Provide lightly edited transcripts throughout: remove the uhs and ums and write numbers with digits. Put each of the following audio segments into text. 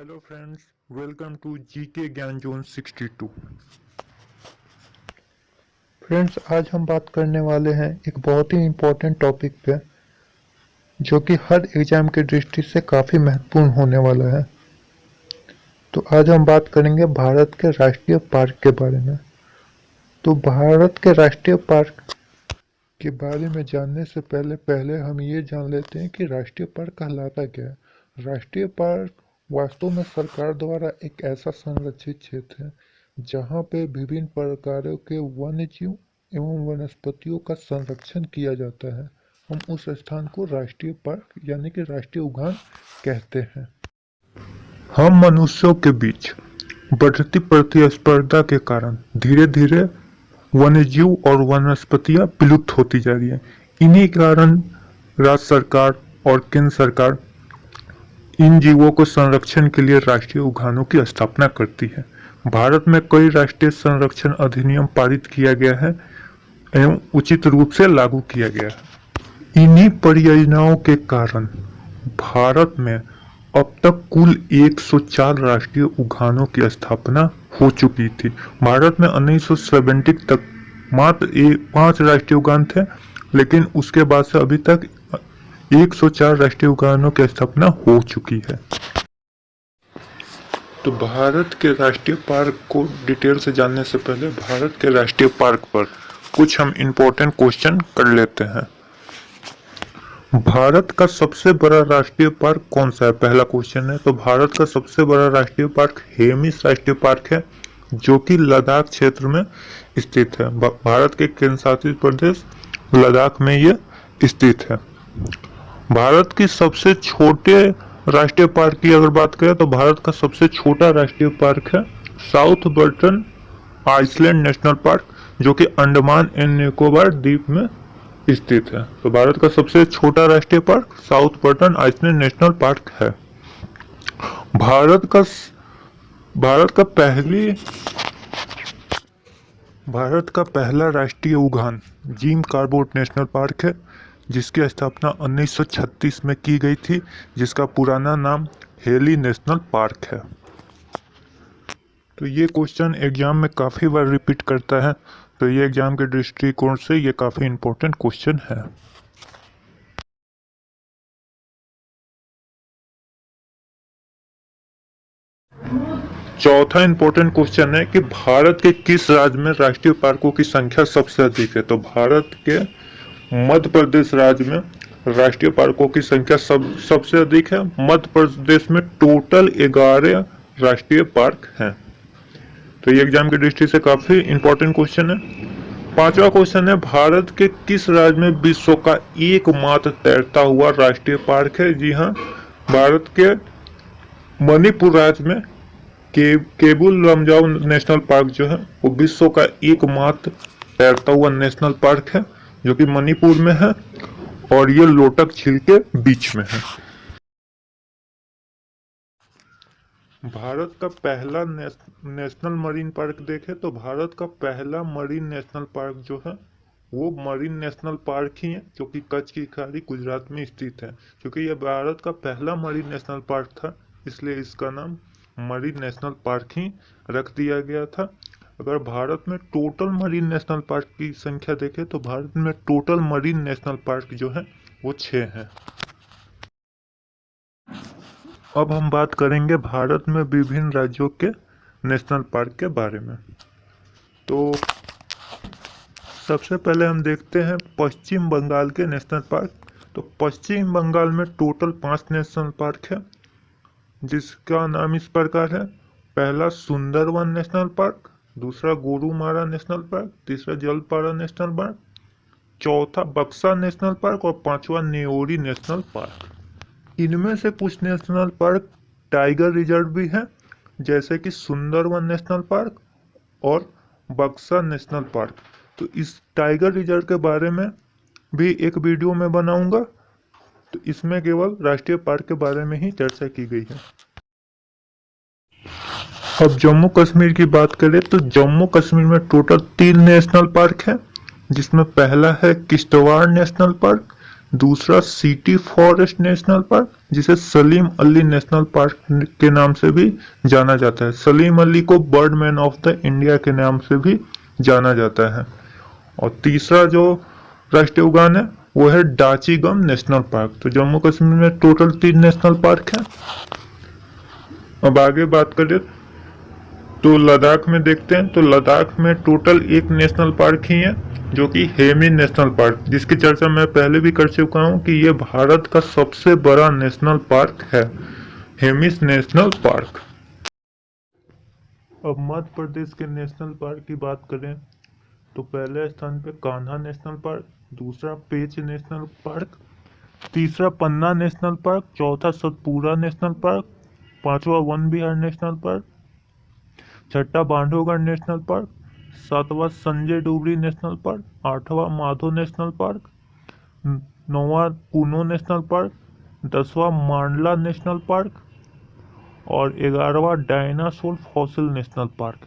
Hello friends, welcome to GK ज्ञान zone 62। Friends, आज हम बात करने वाले हैं एक बहुत ही इम्पोर्टेंट टॉपिक पे जो कि हर एग्जाम की दृष्टि से काफ़ी महत्वपूर्ण होने वाला है। तो आज हम बात करेंगे भारत के राष्ट्रीय पार्क के बारे में। तो भारत के राष्ट्रीय पार्क के बारे में जानने से पहले हम ये जान लेते हैं कि राष्ट्रीय पार्क कहलाता क्या है। राष्ट्रीय पार्क वास्तव में सरकार द्वारा एक ऐसा संरक्षित क्षेत्र है जहाँ पे विभिन्न प्रकारों के वन्य जीव एवं वनस्पतियों का संरक्षण किया जाता है। हम उस स्थान को राष्ट्रीय पार्क यानी कि राष्ट्रीय उद्यान कहते हैं। हम मनुष्यों के बीच बढ़ती प्रतिस्पर्धा के कारण धीरे धीरे वन्यजीव और वनस्पतियां विलुप्त होती जा रही है। इन्हीं कारण राज्य सरकार और केंद्र सरकार इन जीवों को संरक्षण के लिए राष्ट्रीय उद्यानों की स्थापना करती है। भारत में कई राष्ट्रीय संरक्षण अधिनियम पारित किया गया है एवं उचित रूप से लागू किया गया है। इन्हीं परियोजनाओं के कारण भारत में अब तक कुल 104 राष्ट्रीय उद्यानों की स्थापना हो चुकी थी। भारत में 1970 तक मात्र 5 राष्ट्रीय उद्यान थे, लेकिन उसके बाद से अभी तक 104 राष्ट्रीय उद्यानों की स्थापना हो चुकी है। तो भारत के राष्ट्रीय पार्क को डिटेल से जानने से पहले भारत के राष्ट्रीय पार्क पर कुछ हम इम्पोर्टेंट क्वेश्चन कर लेते हैं। भारत का सबसे बड़ा राष्ट्रीय पार्क कौन सा है? पहला क्वेश्चन है। तो भारत का सबसे बड़ा राष्ट्रीय पार्क हेमिस राष्ट्रीय पार्क है, जो कि लद्दाख क्षेत्र में स्थित है। भारत के केंद्र शासित प्रदेश लद्दाख में ये स्थित है। भारत की सबसे छोटे राष्ट्रीय पार्क की अगर बात करें तो भारत का सबसे छोटा राष्ट्रीय पार्क है South Button island national park, जो कि अंडमान एंड निकोबार द्वीप में स्थित है। तो भारत का सबसे छोटा राष्ट्रीय park South Button island national park है। भारत का पहला राष्ट्रीय उद्यान जिम कॉर्बेट नेशनल पार्क है, जिसकी स्थापना 1936 में की गई थी, जिसका पुराना नाम हेली नेशनल पार्क है। तो ये क्वेश्चन एग्जाम में काफ़ी बार रिपीट करता है, तो ये एग्जाम के दृष्टिकोण से ये काफ़ी इम्पोर्टेंट क्वेश्चन है। चौथा इम्पोर्टेंट क्वेश्चन है कि भारत के किस राज्य में राष्ट्रीय पार्कों की संख्या सबसे अधिक है? तो भारत के मध्य प्रदेश राज्य में राष्ट्रीय पार्कों की संख्या सबसे अधिक है। मध्य प्रदेश में टोटल 11 राष्ट्रीय पार्क हैं। तो ये एग्जाम की दृष्टि से काफी इंपॉर्टेंट क्वेश्चन है। पांचवा क्वेश्चन है, भारत के किस राज्य में विश्व का एकमात्र तैरता हुआ राष्ट्रीय पार्क है? जी हाँ, भारत के मणिपुर राज्य में केबुल लमजाओ नेशनल पार्क जो है वो विश्व का एकमात्र तैरता हुआ नेशनल पार्क है, जो कि मणिपुर में है और ये लोटक झील के बीच में है। भारत का पहला नेशनल मरीन पार्क देखें तो भारत का पहला मरीन नेशनल पार्क जो है वो मरीन नेशनल पार्क ही है, जो कि कच्छ की खाड़ी गुजरात में स्थित है। क्योंकि यह भारत का पहला मरीन नेशनल पार्क था, इसलिए इसका नाम मरीन नेशनल पार्क ही रख दिया गया था। अगर भारत में टोटल मरीन नेशनल पार्क की संख्या देखें तो भारत में टोटल मरीन नेशनल पार्क जो है वो 6 हैं। अब हम बात करेंगे भारत में विभिन्न राज्यों के नेशनल पार्क के बारे में। तो सबसे पहले हम देखते हैं पश्चिम बंगाल के नेशनल पार्क। तो पश्चिम बंगाल में टोटल 5 नेशनल पार्क है, जिसका नाम इस प्रकार है। पहला सुंदरवन नेशनल पार्क, दूसरा गोरुमारा नेशनल पार्क, तीसरा जलपारा नेशनल पार्क, चौथा बक्सा नेशनल पार्क और पांचवा नेओरी नेशनल पार्क। इनमें से कुछ नेशनल पार्क टाइगर रिजर्व भी हैं, जैसे कि सुंदरवन नेशनल पार्क और बक्सा नेशनल पार्क। तो इस टाइगर रिजर्व के बारे में भी एक वीडियो में बनाऊंगा, तो इसमें केवल राष्ट्रीय पार्क के बारे में ही चर्चा की गई है। अब जम्मू कश्मीर की बात करें तो जम्मू कश्मीर में टोटल 3 नेशनल पार्क है, जिसमें पहला है किश्तवाड़ नेशनल पार्क, दूसरा सिटी फॉरेस्ट नेशनल पार्क, जिसे सलीम अली नेशनल पार्क के नाम से भी जाना जाता है। सलीम अली को बर्डमैन ऑफ द इंडिया के नाम से भी जाना जाता है। और तीसरा जो राष्ट्रीय उद्यान है वो है डाचीगम नेशनल पार्क। तो जम्मू कश्मीर में टोटल 3 नेशनल पार्क है। अब आगे बात करें तो लद्दाख में देखते हैं, तो लद्दाख में टोटल 1 नेशनल पार्क ही है, जो कि हेमी नेशनल पार्क, जिसकी चर्चा मैं पहले भी कर चुका हूं कि ये भारत का सबसे बड़ा नेशनल पार्क है, हेमिस नेशनल पार्क। अब मध्य प्रदेश के नेशनल पार्क की बात करें तो पहले स्थान पे कान्हा नेशनल पार्क, दूसरा पेंच नेशनल पार्क, तीसरा पन्ना नेशनल पार्क, चौथा सतपुरा नेशनल पार्क, पांचवा वन विहार नेशनल पार्क, छठा बांधवगढ़ नेशनल पार्क, सातवां संजय डोबरी नेशनल पार्क, आठवां माधो नेशनल पार्क, नौवां कूनो नेशनल पार्क, 10वां मांडला नेशनल पार्क और 11वां डायनासोर फॉसिल नेशनल पार्क।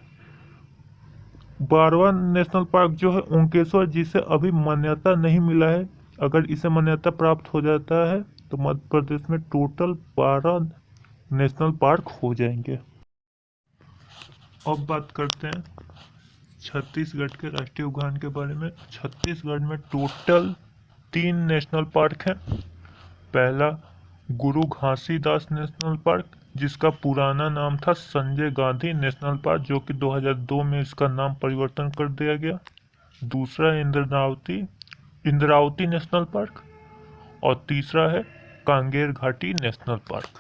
12वां नेशनल पार्क जो है ओंकेश्वर, जिसे अभी मान्यता नहीं मिला है। अगर इसे मान्यता प्राप्त हो जाता है तो मध्य प्रदेश में टोटल 12 नेशनल पार्क हो जाएंगे। अब बात करते हैं छत्तीसगढ़ के राष्ट्रीय उद्यान के बारे में। छत्तीसगढ़ में टोटल 3 नेशनल पार्क हैं। पहला गुरु घासीदास नेशनल पार्क, जिसका पुराना नाम था संजय गांधी नेशनल पार्क, जो कि 2002 में इसका नाम परिवर्तन कर दिया गया। दूसरा इंद्रावती नेशनल पार्क और तीसरा है कांगेर घाटी नेशनल पार्क।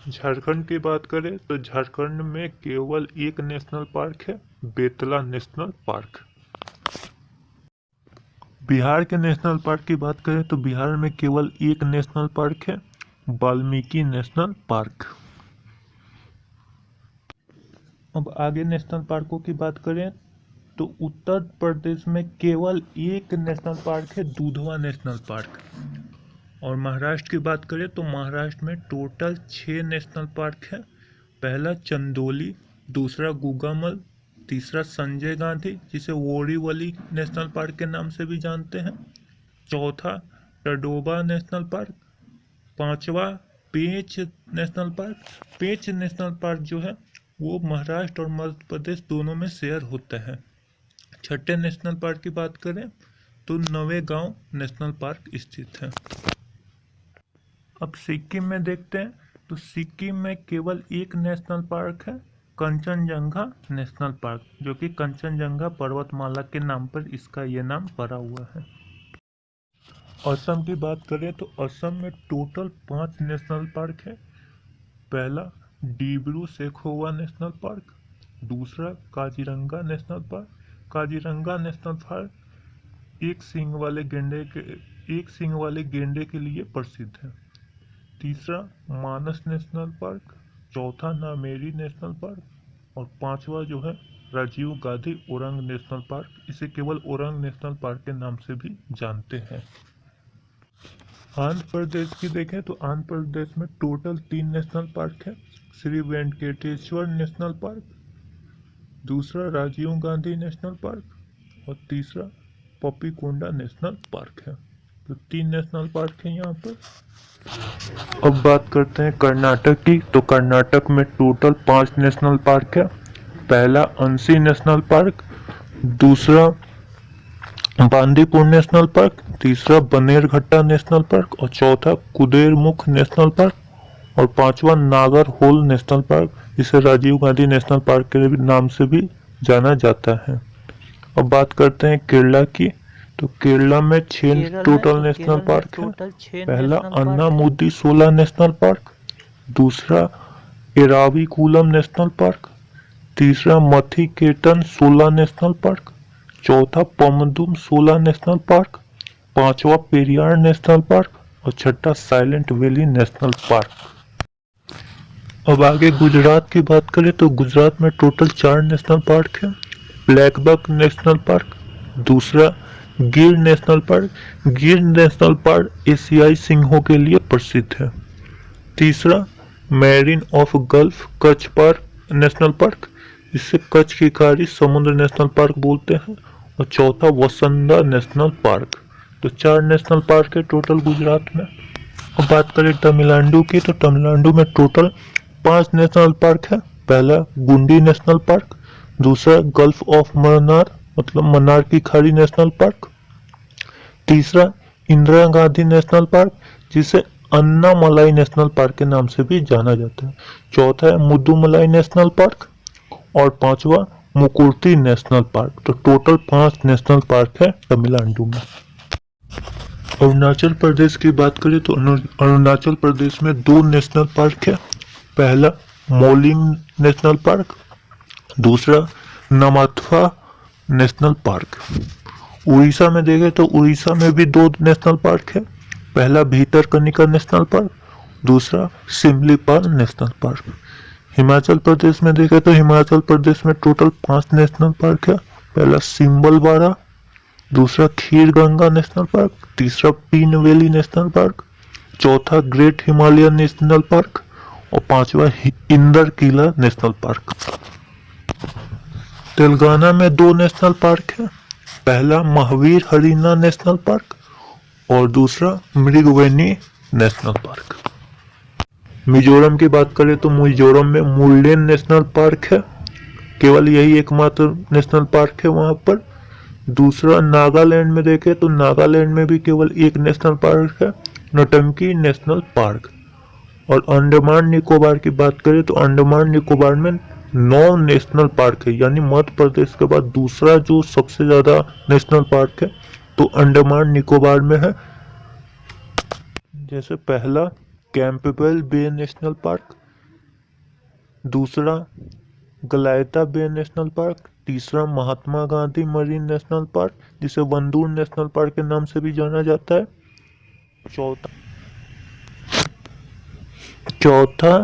झारखंड की बात करें तो झारखंड में केवल 1 नेशनल पार्क है, बेतला नेशनल पार्क। बिहार के नेशनल पार्क की बात करें तो बिहार में केवल 1 नेशनल पार्क है, वाल्मीकि नेशनल पार्क। अब आगे नेशनल पार्कों की बात करें तो उत्तर प्रदेश में केवल 1 नेशनल पार्क है, दुधवा नेशनल पार्क। और महाराष्ट्र की बात करें तो महाराष्ट्र में टोटल 6 नेशनल पार्क है। पहला चंदोली, दूसरा गुगामल, तीसरा संजय गांधी, जिसे वोरीवली नेशनल पार्क के नाम से भी जानते हैं, चौथा टडोबा नेशनल पार्क, पांचवा पेंच नेशनल पार्क। पेंच नेशनल पार्क जो है वो महाराष्ट्र और मध्य प्रदेश दोनों में शेयर होते हैं। छठे नेशनल पार्क की बात करें तो नवेगांव नेशनल पार्क स्थित है। अब सिक्किम में देखते हैं तो सिक्किम में केवल 1 नेशनल पार्क है, कंचनजंगा नेशनल पार्क, जो कि कंचनजंगा पर्वतमाला के नाम पर इसका ये नाम पड़ा हुआ है। असम की बात करें तो असम में टोटल 5 नेशनल पार्क है। पहला डिब्रू सेखोवा नेशनल पार्क, दूसरा Kaziranga national park. Kaziranga national park एक सींग वाले गेंडे के लिए प्रसिद्ध है। तीसरा मानस नेशनल पार्क, चौथा नामेरी नेशनल पार्क और पांचवा जो है राजीव गांधी ओरंग नेशनल पार्क। इसे केवल ओरंग नेशनल पार्क के नाम से भी जानते हैं। आंध्र प्रदेश की देखें तो आंध्र प्रदेश में टोटल 3 नेशनल पार्क है। श्री वेंकटेश्वर नेशनल पार्क, दूसरा राजीव गांधी नेशनल पार्क और तीसरा पपीकोंडा नेशनल पार्क है। तो 3 नेशनल पार्क है यहाँ पर। अब बात करते हैं कर्नाटक की, तो कर्नाटक में टोटल 5 नेशनल पार्क है। पहला अंसी नेशनल पार्क, दूसरा बांदीपुर नेशनल पार्क, तीसरा बनेरघट्टा नेशनल पार्क और चौथा कुदेरमुख नेशनल पार्क और पांचवा नागरहोल नेशनल पार्क, जिसे राजीव गांधी नेशनल पार्क के नाम से भी जाना जाता है। अब बात करते हैं केरला की, तो केरला में 6 टोटल नेशनल पार्क है। पहला अन्नामुदी 16 नेशनल पार्क, दूसरा एराविकुलम नेशनल पार्क, तीसरा मथिकेटन 16 नेशनल पार्क, चौथा पमदुम 16 नेशनल पार्क, पांचवा पेरियार नेशनल पार्क और छठा साइलेंट वैली नेशनल पार्क। अब आगे गुजरात की बात करें तो गुजरात में टोटल 4 नेशनल पार्क है। ब्लैकबक नेशनल पार्क, दूसरा गिर नेशनल पार्क। गिर नेशनल पार्क एशियाई सिंहों के लिए प्रसिद्ध है। तीसरा marine of gulf Kutch park national park, जिसे कच्छ की खाड़ी समुद्र नेशनल पार्क बोलते हैं और चौथा वसंदा नेशनल पार्क। तो 4 नेशनल पार्क है टोटल गुजरात में। अब बात करें तमिलनाडु की, तो तमिलनाडु में टोटल 5 नेशनल पार्क है। पहला गुंडी नेशनल पार्क, दूसरा गल्फ ऑफ मन्नार मतलब मन्नार की खाड़ी नेशनल पार्क, तीसरा इंदिरा गांधी नेशनल पार्क जिसे अन्नामलाई नेशनल पार्क के नाम से भी जाना जाता है, चौथा है मुदुमलाई नेशनल पार्क और पांचवा मुकुर्ती नेशनल पार्क। तो टोटल 5 नेशनल पार्क है तमिलनाडु में। अरुणाचल प्रदेश की बात करें तो अरुणाचल प्रदेश में 2 नेशनल पार्क है। पहला मोलिंग नेशनल पार्क, दूसरा नमाथवा नेशनल पार्क। उड़ीसा में देखें तो उड़ीसा में भी 2 नेशनल पार्क है। पहला भीतरकनिका नेशनल पार्क, दूसरा सिमलीपाल नेशनल पार्क। हिमाचल प्रदेश में देखें तो हिमाचल प्रदेश में टोटल 5 नेशनल पार्क है। पहला सिम्बलवाड़ा, दूसरा खीर गंगा नेशनल पार्क, तीसरा पीन वैली नेशनल पार्क, चौथा ग्रेट हिमालयन नेशनल पार्क और पांचवा इंदर किला नेशनल पार्क। तेलंगाना में 2 नेशनल पार्क है। पहला महावीर हरिना नेशनल पार्क और दूसरा मृगवेनी नेशनल पार्क। मिजोरम की बात करें तो मिजोरम में मुल्लेन नेशनल पार्क है, केवल यही एकमात्र नेशनल पार्क है वहां पर। दूसरा नागालैंड में देखें तो नागालैंड में भी केवल 1 नेशनल पार्क है, नौटंकी नेशनल पार्क। और अंडमान निकोबार की बात करें तो अंडमान निकोबार में 9 नेशनल पार्क है, यानी मध्य प्रदेश के बाद दूसरा जो सबसे ज्यादा नेशनल पार्क है तो अंडमान निकोबार में है। जैसे पहला कैंपबेल बे नेशनल पार्क, दूसरा गलायता बे नेशनल पार्क, तीसरा Mahatma Gandhi marine national park जिसे वंदूर नेशनल पार्क के नाम से भी जाना जाता है, चौथा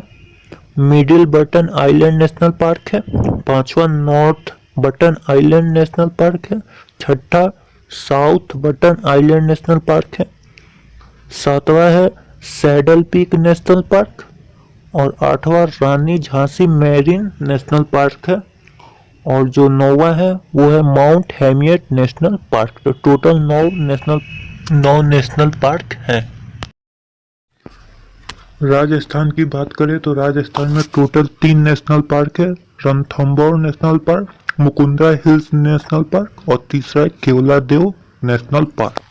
middle button island national park है, पांचवा north button island national park है, छठा south button island national park है, सातवां है सैडल पीक नेशनल पार्क और आठवां रानी झांसी मैरीन नेशनल पार्क है और जो 9वां है वो है माउंट हैमियट नेशनल पार्क। तो टोटल 9 नेशनल पार्क है। राजस्थान की बात करें तो राजस्थान में टोटल 3 नेशनल पार्क है, Ranthambore national park, Mukundra hills national park और तीसरा केवलादेव नेशनल पार्क।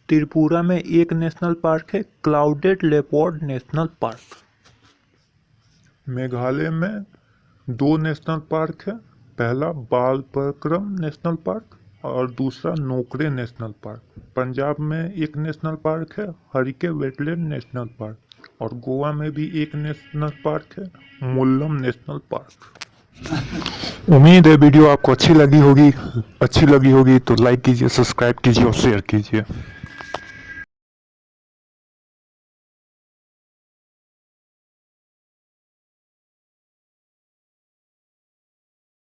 त्रिपुरा में 1 नेशनल पार्क है, clouded leopard national park. Meghalaya में 2 नेशनल पार्क है, पहला बालपक्रम नेशनल पार्क और दूसरा नोकरे नेशनल पार्क। पंजाब में 1 नेशनल पार्क है, हरिके वेटलैंड नेशनल पार्क और गोवा में भी 1 नेशनल पार्क है, मुल्लम नेशनल पार्क। उम्मीद है वीडियो आपको अच्छी लगी होगी तो लाइक कीजिए, सब्सक्राइब कीजिए और शेयर कीजिए।